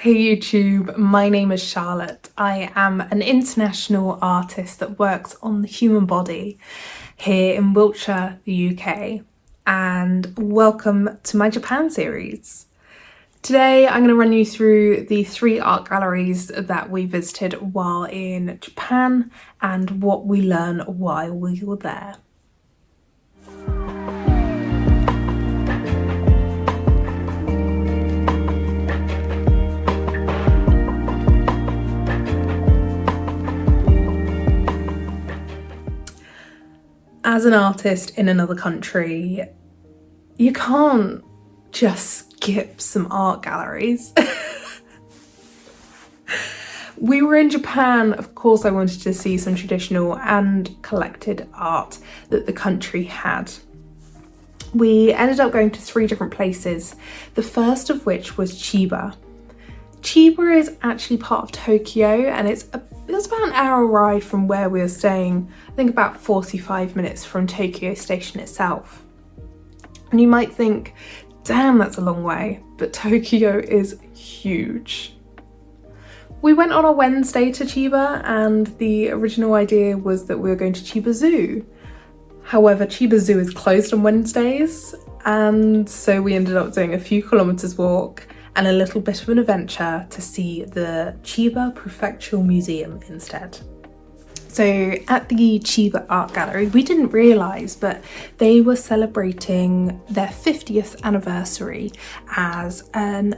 Hey YouTube, my name is Charlotte. I am an international artist that works on the human body here in Wiltshire, the UK, and welcome to my Japan series. Today I'm going to run you through the 3 art galleries that we visited while in Japan and what we learned while we were there. As an artist in another country, you can't just skip some art galleries. We were in Japan, of course I wanted to see some traditional and collected art that the country had. We ended up going to 3 different places, the first of which was Chiba. Chiba is actually part of Tokyo and it was about an hour ride from where we were staying, I think about 45 minutes from Tokyo Station itself. And you might think, damn, that's a long way, but Tokyo is huge. We went on a Wednesday to Chiba and the original idea was that we were going to Chiba Zoo. However, Chiba Zoo is closed on Wednesdays, and so we ended up doing a few kilometers walk and a little bit of an adventure to see the Chiba Prefectural Museum instead. So at the Chiba Art Gallery, we didn't realise, but they were celebrating their 50th anniversary as a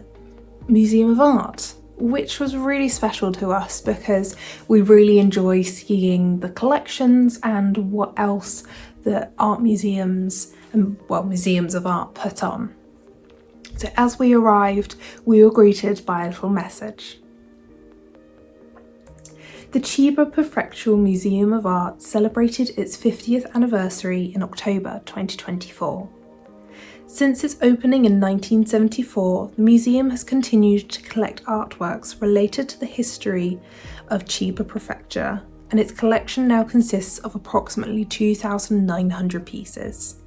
museum of art, which was really special to us because we really enjoy seeing the collections and what else the art museums and, well, museums of art put on. So as we arrived, we were greeted by a little message. The Chiba Prefectural Museum of Art celebrated its 50th anniversary in October 2024. Since its opening in 1974, the museum has continued to collect artworks related to the history of Chiba Prefecture, and its collection now consists of approximately 2,900 pieces.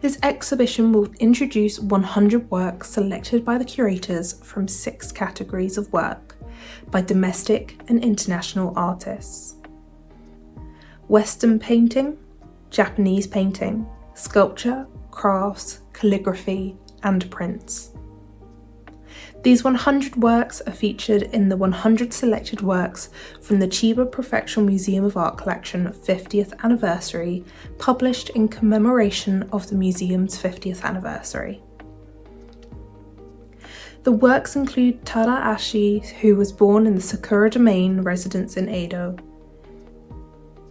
This exhibition will introduce 100 works selected by the curators from 6 categories of work by domestic and international artists: Western painting, Japanese painting, sculpture, crafts, calligraphy, and prints. These 100 works are featured in the 100 selected works from the Chiba Prefectural Museum of Art collection 50th anniversary, published in commemoration of the museum's 50th anniversary. The works include Tadaashi, who was born in the Sakura Domain residence in Edo;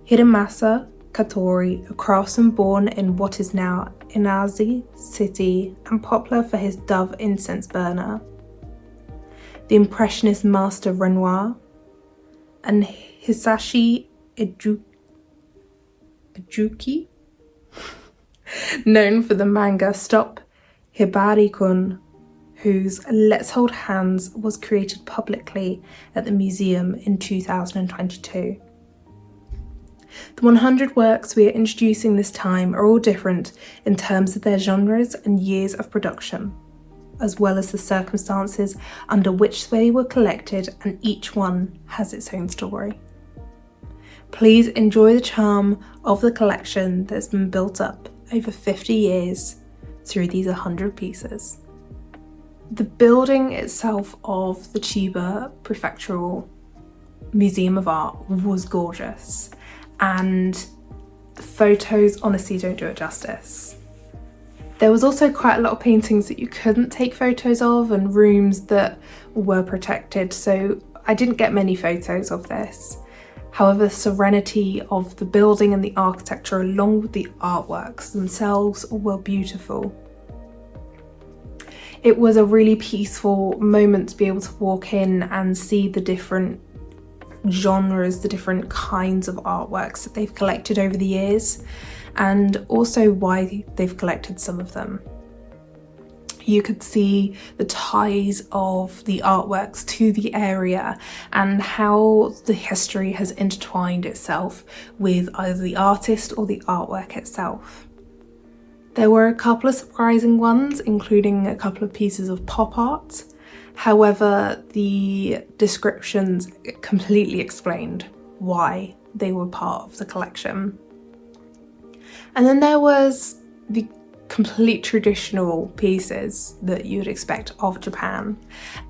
Hiromasa Katori, a craftsman born in what is now Inazi City and popular for his Dove incense burner; the Impressionist master Renoir; and Hisashi Ejuki, known for the manga Stop Hibari-kun, whose Let's Hold Hands was created publicly at the museum in 2022. The 100 works we are introducing this time are all different in terms of their genres and years of production, as well as the circumstances under which they were collected, and each one has its own story. Please enjoy the charm of the collection that's been built up over 50 years through these 100 pieces. The building itself of the Chiba Prefectural Museum of Art was gorgeous, and photos honestly don't do it justice. There was also quite a lot of paintings that you couldn't take photos of and rooms that were protected, so I didn't get many photos of this. However, the serenity of the building and the architecture along with the artworks themselves were beautiful. It was a really peaceful moment to be able to walk in and see the different genres, the different kinds of artworks that they've collected over the years, and also why they've collected some of them. You could see the ties of the artworks to the area and how the history has intertwined itself with either the artist or the artwork itself. There were a couple of surprising ones, including a couple of pieces of pop art However, the descriptions completely explained why they were part of the collection. And then there was the complete traditional pieces that you'd expect of Japan,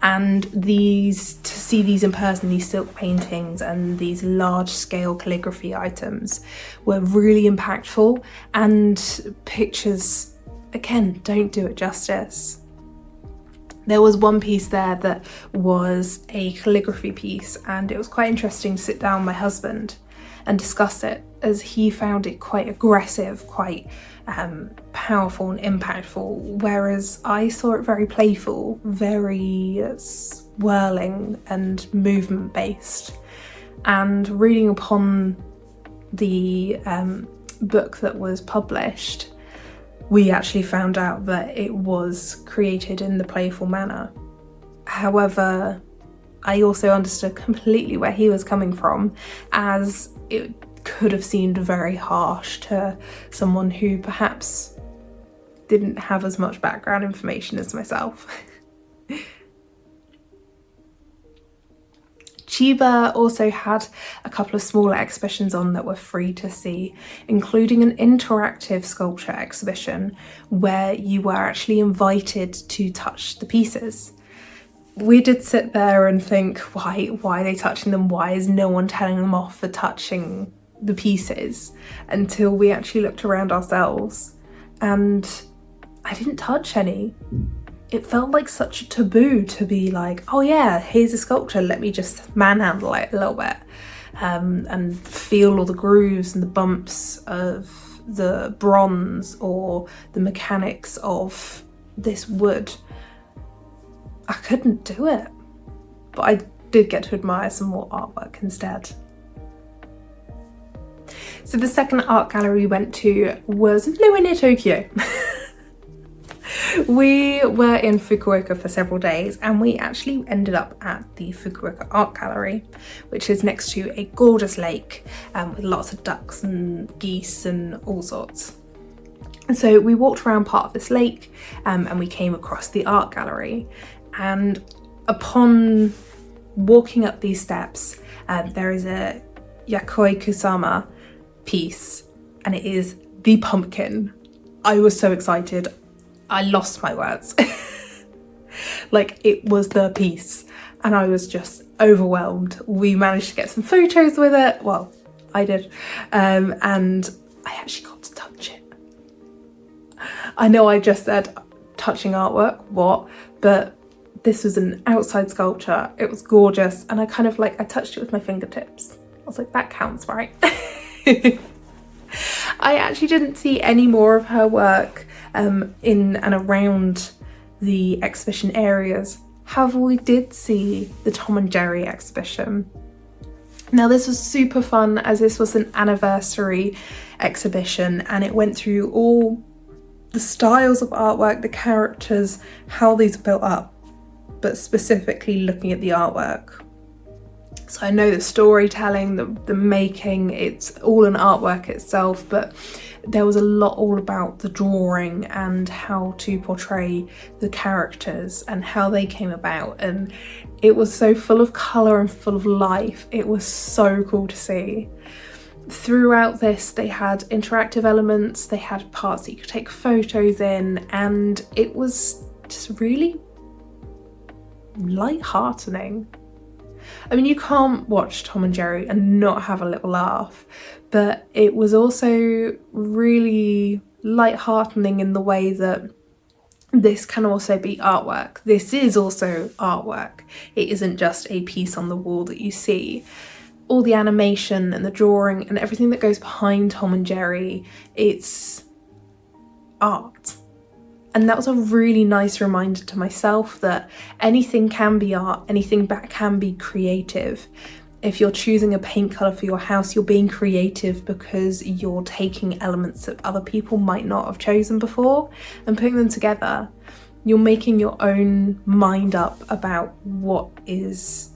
and to see these in person, these silk paintings and these large scale calligraphy items were really impactful, and pictures again don't do it justice. There was one piece there that was a calligraphy piece, and it was quite interesting to sit down with my husband and discuss it, as he found it quite aggressive, quite powerful and impactful, whereas I saw it very playful, very swirling and movement based. And reading upon the book that was published, we actually found out that it was created in the playful manner. However, I also understood completely where he was coming from, as it could have seemed very harsh to someone who perhaps didn't have as much background information as myself. Chiba also had a couple of smaller exhibitions on that were free to see, including an interactive sculpture exhibition where you were actually invited to touch the pieces. We did sit there and think, why are they touching them? Why is no one telling them off for touching the pieces? Until we actually looked around ourselves, and I didn't touch any. It felt like such a taboo to be like, oh yeah, here's a sculpture, let me just manhandle it a little bit, and feel all the grooves and the bumps of the bronze or the mechanics of this wood. I couldn't do it, but I did get to admire some more artwork instead. So the second art gallery we went to was nowhere near Tokyo. We were in Fukuoka for several days, and we actually ended up at the Fukuoka Art Gallery, which is next to a gorgeous lake with lots of ducks and geese and all sorts. And so we walked around part of this lake, and we came across the art gallery. And upon walking up these steps, there is a Yakoi Kusama piece, and it is the pumpkin. I was so excited, I lost my words. Like, it was the piece, and I was just overwhelmed. We managed to get some photos with it, well, I did, and I actually got to touch it. I know I just said touching artwork, what? But this was an outside sculpture, it was gorgeous, and I touched it with my fingertips. I was like, that counts, right? I actually didn't see any more of her work in and around the exhibition areas. However, we did see the Tom and Jerry exhibition. Now this was super fun, as this was an anniversary exhibition, and it went through all the styles of artwork, the characters, how these are built up, but specifically looking at the artwork. So I know the storytelling, the making, it's all an artwork itself, but there was a lot all about the drawing and how to portray the characters and how they came about, and it was so full of colour and full of life. It was so cool to see. Throughout this, they had interactive elements, they had parts that you could take photos in, and it was just really light-heartening. I mean, you can't watch Tom and Jerry and not have a little laugh, but it was also really light-heartening in the way that this can also be artwork. This is also artwork. It isn't just a piece on the wall that you see. All the animation and the drawing and everything that goes behind Tom and Jerry, it's art. And that was a really nice reminder to myself that anything can be art, anything can be creative. If you're choosing a paint colour for your house, you're being creative because you're taking elements that other people might not have chosen before and putting them together. You're making your own mind up about what is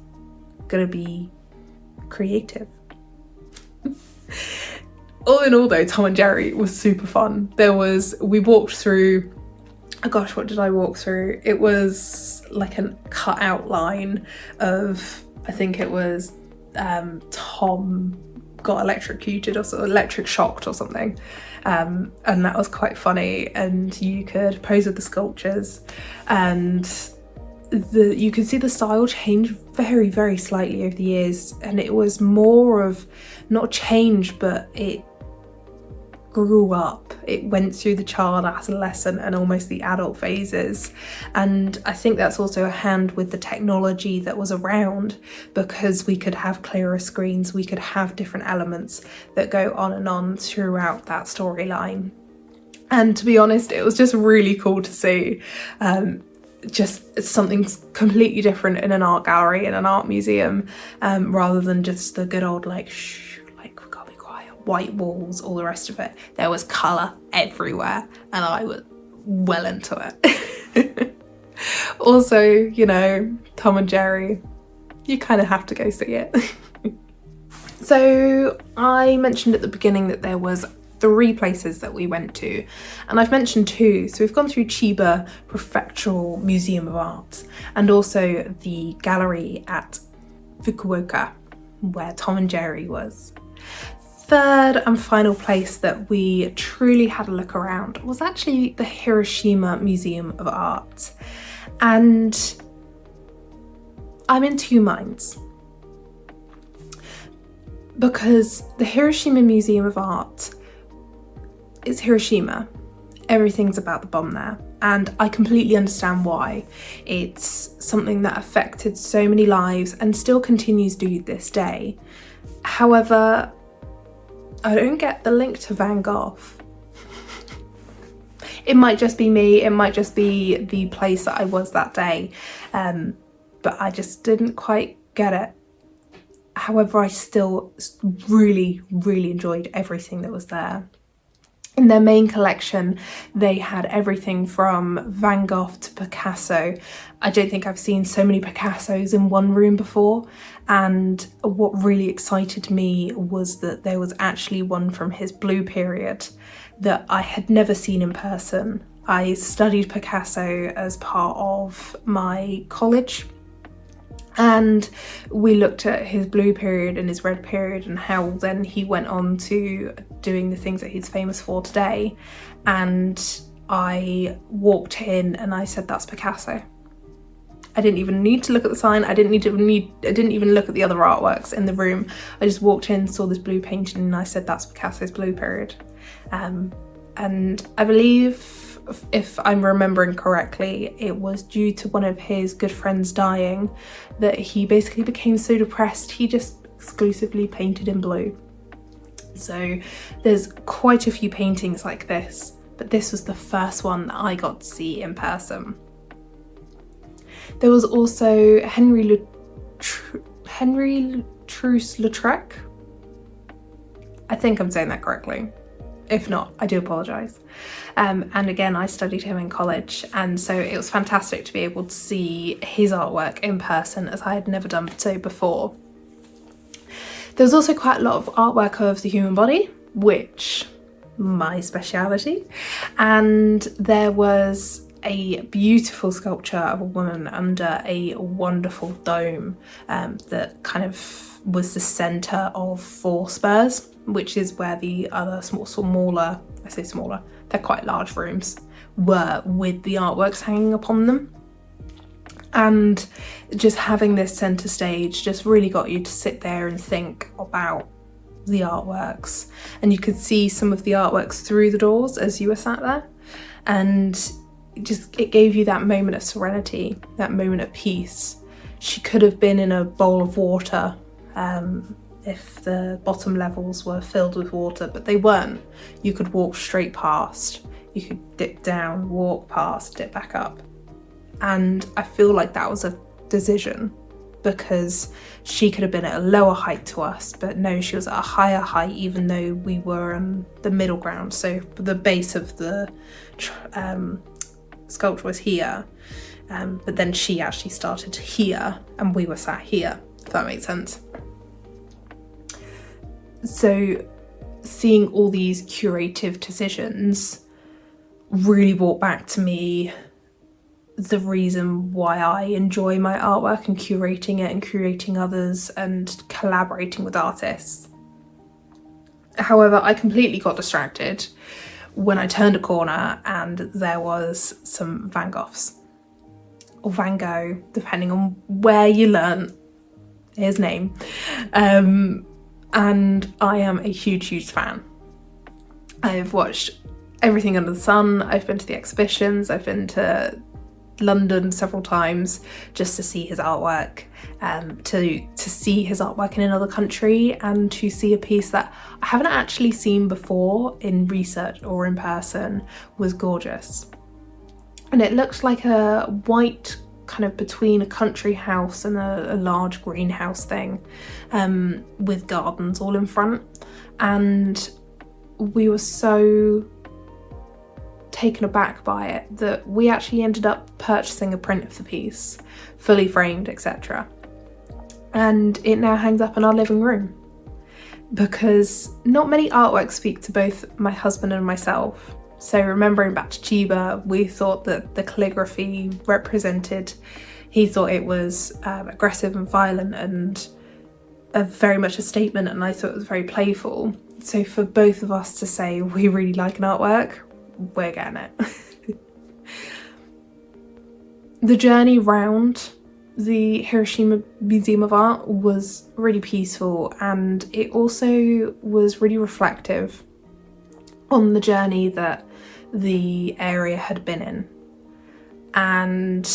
going to be creative. All in all though, Tom and Jerry was super fun. We walked through, oh gosh, what did I walk through? It was like a cut out line of, I think it was Tom got electrocuted or sort of electric shocked or something, and that was quite funny. And you could pose with the sculptures, and you could see the style change very, very slightly over the years, and it was more of not change, but it grew up. It went through the child, adolescent, and almost the adult phases. And I think that's also a hand with the technology that was around, because we could have clearer screens, we could have different elements that go on and on throughout that storyline. And to be honest, it was just really cool to see. Just something completely different in an art gallery, in an art museum, rather than just the good old like, shh, like we gotta be quiet, white walls, all the rest of it. There was colour everywhere, and I was well into it. Also, you know, Tom and Jerry, you kind of have to go see it. So I mentioned at the beginning that there was 3 places that we went to, and I've mentioned 2. So we've gone through Chiba Prefectural Museum of Art, and also the gallery at Fukuoka where Tom and Jerry was. Third and final place that we truly had a look around was actually the Hiroshima Museum of Art, and I'm in 2 minds, because the Hiroshima Museum of Art, it's Hiroshima. Everything's about the bomb there, and I completely understand why. It's something that affected so many lives and still continues to this day. However, I don't get the link to Van Gogh. It might just be me, it might just be the place that I was that day, but I just didn't quite get it. However, I still really, really enjoyed everything that was there. In their main collection, they had everything from Van Gogh to Picasso. I don't think I've seen so many Picassos in one room before. And what really excited me was that there was actually one from his blue period that I had never seen in person. I studied Picasso as part of my college, and we looked at his blue period and his red period and how then he went on to doing the things that he's famous for today. And I walked in and I said, that's Picasso. I didn't even need to look at the sign. I didn't even look at the other artworks in the room. I just walked in, saw this blue painting, and I said, that's Picasso's blue period. And I believe, if I'm remembering correctly, it was due to one of his good friends dying that he basically became so depressed he just exclusively painted in blue. So there's quite a few paintings like this, but this was the first one that I got to see in person. There was also Henry Truce-Lautrec. I think I'm saying that correctly. If not, I do apologise. And again, I studied him in college, and so it was fantastic to be able to see his artwork in person, as I had never done so before. There was also quite a lot of artwork of the human body, which my speciality, and there was a beautiful sculpture of a woman under a wonderful dome that kind of was the centre of 4 spurs, which is where the other smaller, I say smaller, they're quite large rooms, were, with the artworks hanging upon them. And just having this centre stage just really got you to sit there and think about the artworks. And you could see some of the artworks through the doors as you were sat there. And it gave you that moment of serenity, that moment of peace. She could have been in a bowl of water if the bottom levels were filled with water, but they weren't. You could walk straight past, you could dip down, walk past, dip back up. And I feel like that was a decision, because she could have been at a lower height to us, but no, she was at a higher height, even though we were on the middle ground. So the base of the sculpture was here, but then she actually started here and we were sat here, if that makes sense. So seeing all these curative decisions really brought back to me the reason why I enjoy my artwork and curating it and creating others and collaborating with artists. However, I completely got distracted when I turned a corner and there was some Van Goghs, or Van Gogh, depending on where you learn his name. And I am a huge fan. I've watched everything under the sun. I've been to the exhibitions. I've been to London several times just to see his artwork, to see his artwork in another country, and to see a piece that I haven't actually seen before in research or in person was gorgeous. And it looked like a white kind of between a country house and a large greenhouse thing, with gardens all in front. And we were so taken aback by it that we actually ended up purchasing a print of the piece, fully framed, etc. And it now hangs up in our living room, because not many artworks speak to both my husband and myself. So remembering back to Chiba, we thought that the calligraphy represented, he thought it was aggressive and violent and very much a statement, and I thought it was very playful. So for both of us to say we really like an artwork, we're getting it. The journey round the Hiroshima Museum of Art was really peaceful, and it also was really reflective on the journey that the area had been in. And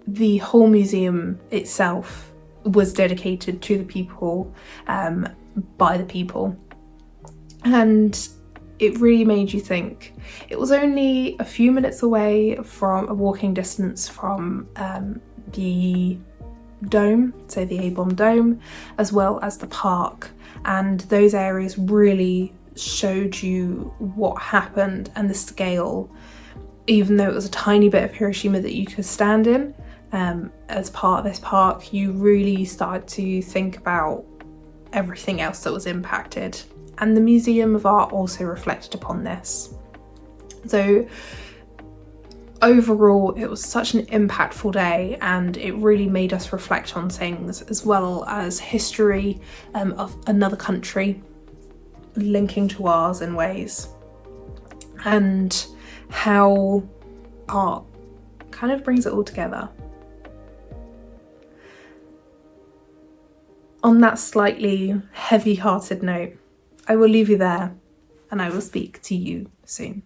the whole museum itself was dedicated to the people, by the people. And it really made you think. It was only a few minutes away from a walking distance from the dome, so the A-bomb dome, as well as the park. And those areas really showed you what happened and the scale, even though it was a tiny bit of Hiroshima that you could stand in. As part of this park, you really started to think about everything else that was impacted. And the Museum of Art also reflected upon this. So overall, it was such an impactful day, and it really made us reflect on things, as well as history of another country linking to ours in ways, and how art kind of brings it all together. On that slightly heavy-hearted note, I will leave you there, and I will speak to you soon.